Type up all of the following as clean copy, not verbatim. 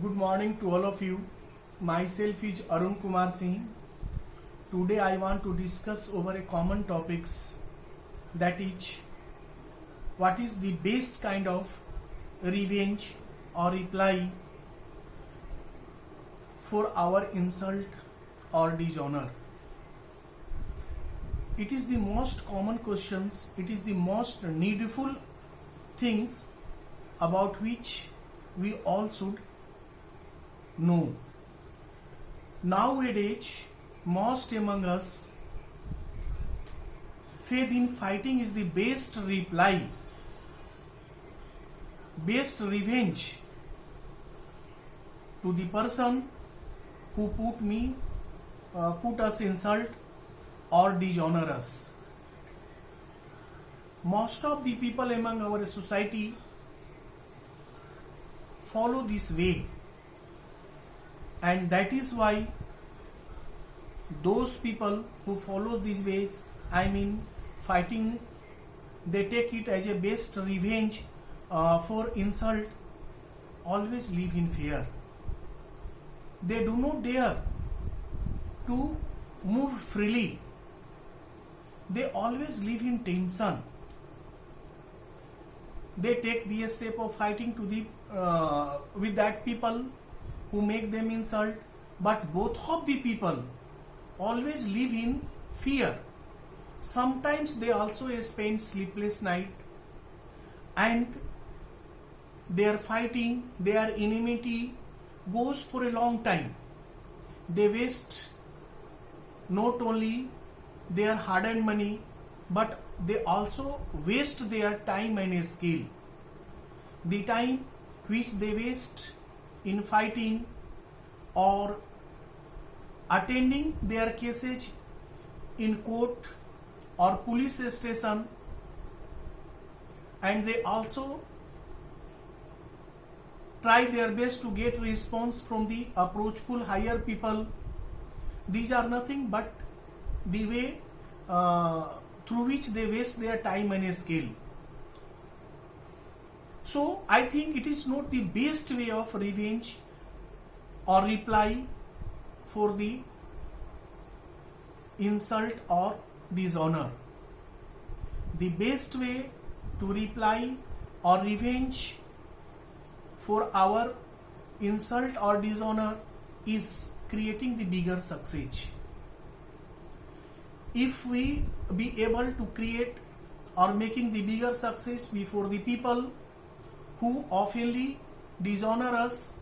Good morning to all of you. Myself is Arun Kumar Singh. Today I want to discuss over a common topics, that is what is the best kind of revenge or reply for our insult or dishonor. It is the most common questions, it is the most needful things about which we all should know. Nowadays, most among us, faith in fighting is the best reply, best revenge to the person who put us insult or dishonor us. Most of the people among our society follow this way, and that is why those people who follow these ways, fighting, they take it as a best revenge for insult, always live in fear. They do not dare to move freely. They always live in tension. They take the step of fighting to the with that people who make them insult, but both of the people always live in fear. Sometimes they also spend sleepless night, and their fighting, their enmity goes for a long time. They waste not only their hard-earned money, but they also waste their time and skill. The time which they waste in fighting or attending their cases in court or police station, and they also try their best to get response from the approachful higher people. These are nothing but the way through which they waste their time and skill. So I think it is not the best way of revenge or reply for the insult or dishonor. The best way to reply or revenge for our insult or dishonor is creating the bigger success. If we be able to create or making the bigger success before the people who oftenly dishonor us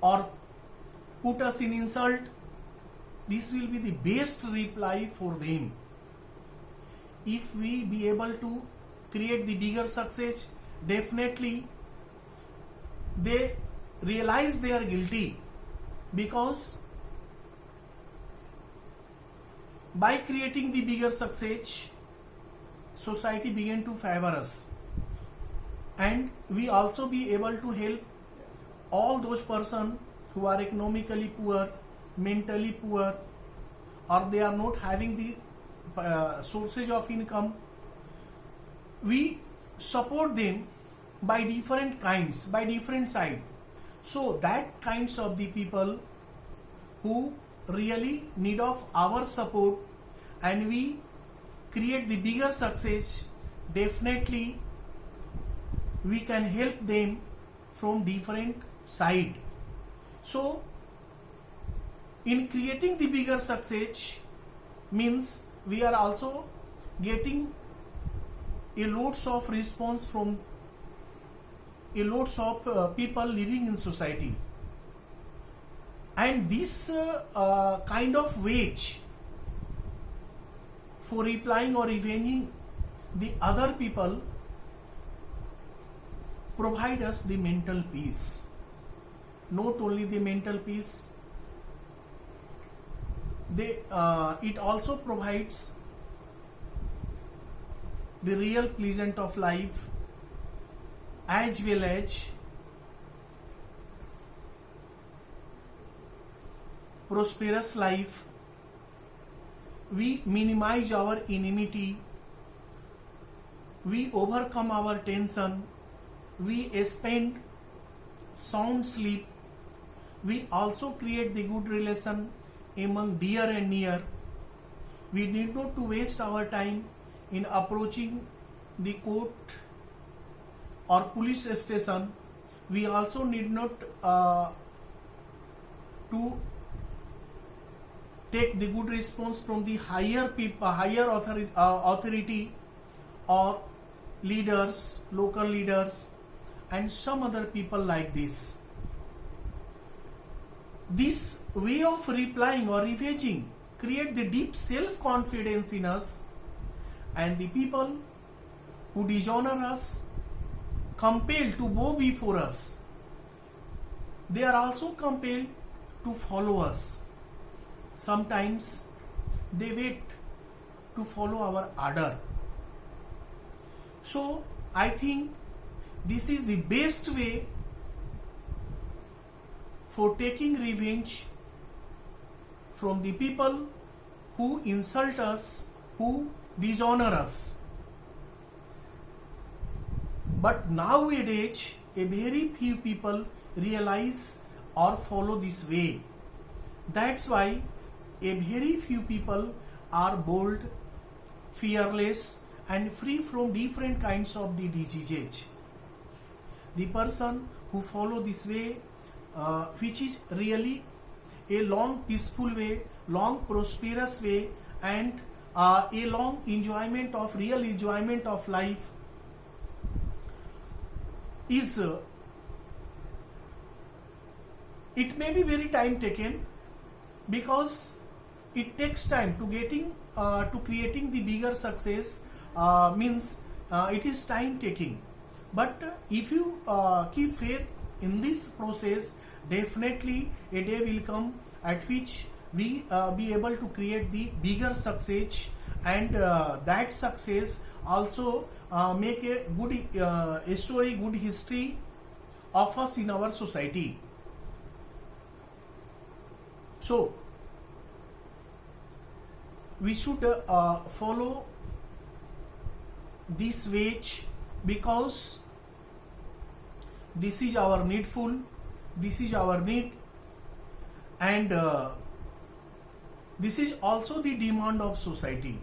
or put us in insult, this will be the best reply for them. If we be able to create the bigger success, definitely they realize they are guilty, because by creating the bigger success, society began to favor us, and we also be able to help all those persons who are economically poor, mentally poor, or they are not having the sources of income. We support them by different kinds, by different side. So that kinds of the people who really need of our support, and we create the bigger success, definitely we can help them from different side. So in creating the bigger success means we are also getting a lots of response from a lots of people living in society, and this kind of wage for replying or revenging the other people provide us the mental peace. Not only the mental peace, it also provides the real pleasant of life, as well as prosperous life. We minimize our enmity, we overcome our tension, we spend sound sleep, we also create the good relation among dear and near. We need not to waste our time in approaching the court or police station. We also need not to take the good response from the higher authority or leaders, local leaders, and some other people like this. This way of replying or revenging create the deep self-confidence in us, and the people who dishonor us, compelled to bow before us, they are also compelled to follow us. Sometimes they wait to follow our order. So I think this is the best way for taking revenge from the people who insult us, who dishonor us. But nowadays, a very few people realize or follow this way. That's why a very few people are bold, fearless, and free from different kinds of the diseases. The person who follow this way, which is really a long peaceful way, long prosperous way, and a long real enjoyment of life, is it may be very time taken, because it takes time to creating the bigger success, means it is time taking. But if you keep faith in this process, definitely a day will come at which we be able to create the bigger success, and that success also make a good story, good history of us in our society. So we should follow this way, because this is our needful, this is our need, and this is also the demand of society.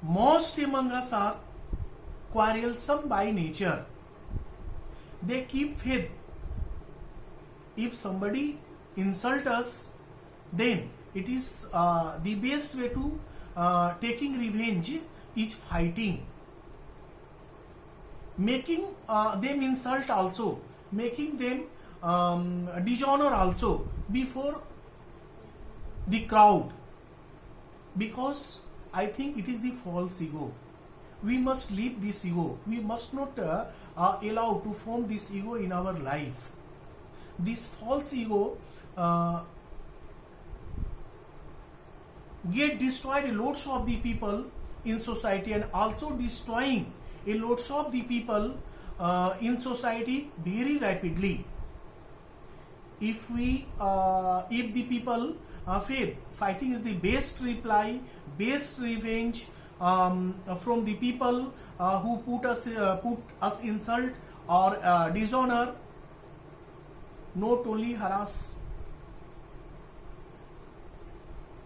Most among us are quarrelsome by nature. They keep faith. If somebody insult us, then it is the best way to taking revenge is fighting, making them insult also, making them dishonor also before the crowd, because I think it is the false ego. We must leave this ego. We must not allow to form this ego in our life. This false ego get destroyed lots of the people in society, and also destroying a lots of the people in society very rapidly. If the people faith fighting is the best reply, best revenge from the people who put us insult or dishonor, not only harass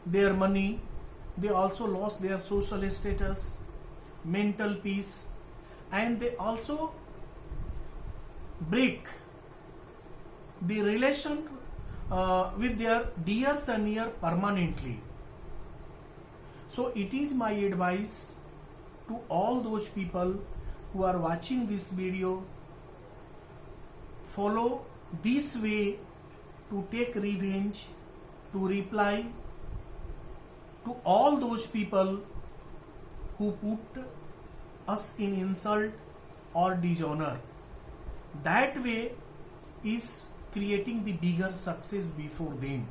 their money, they also lost their social status, mental peace, and they also break the relation with their dears and near permanently. So it is my advice to all those people who are watching this video, follow this way to take revenge, to reply to all those people who put us in insult or dishonor. That way is creating the bigger success before them,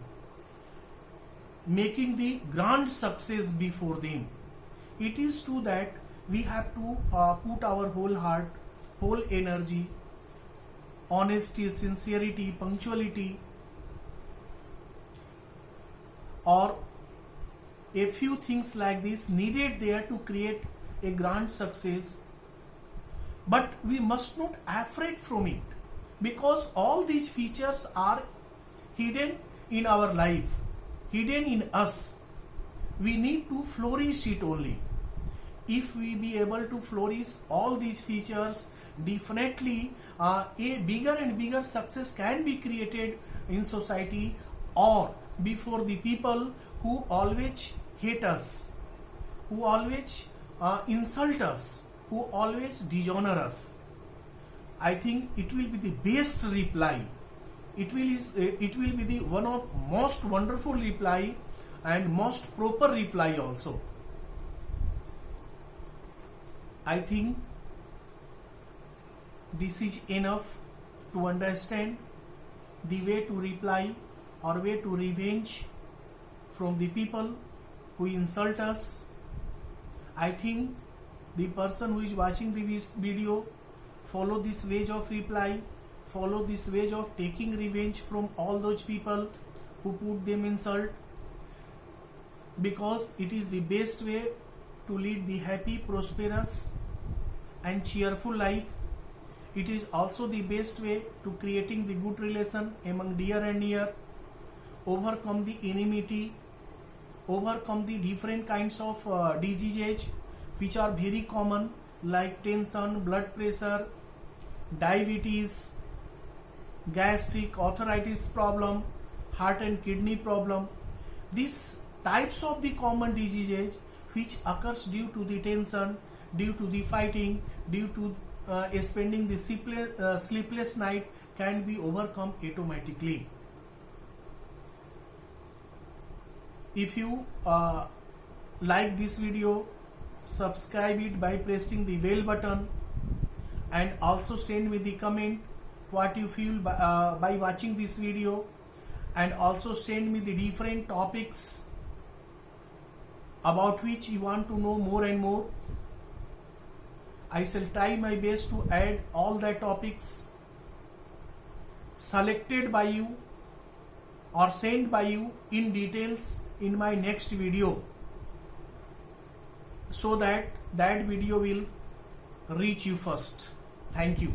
making the grand success before them. It is true that we have to put our whole heart, whole energy, honesty, sincerity, punctuality, or a few things like this needed there to create a grand success. But we must not afraid from it. because all these features are hidden in our life, hidden in us. We need to flourish it only. If we be able to flourish all these features, definitely a bigger and bigger success can be created in society or before the people who always hate us, who always insult us, who always dishonor us. I think it will be the best reply. It will be the one of most wonderful reply and most proper reply also. I think this is enough to understand the way to reply or way to revenge from the people who insult us. I think the person who is watching this video follow this way of reply, follow this way of taking revenge from all those people who put them insult, because it is the best way to lead the happy, prosperous and cheerful life. It is also the best way to creating the good relation among dear and near, overcome the enmity, overcome the different kinds of diseases which are very common, like tension, blood pressure, diabetes, gastric, arthritis problem, heart and kidney problem. These types of the common diseases which occurs due to the tension, due to the fighting, due to spending the sleepless night can be overcome automatically. If you like this video, subscribe it by pressing the bell button, and also send me the comment what you feel by watching this video, and also send me the different topics about which you want to know more and more. I shall try my best to add all the topics selected by you or sent by you in details in my next video, so that video will reach you first. Thank you.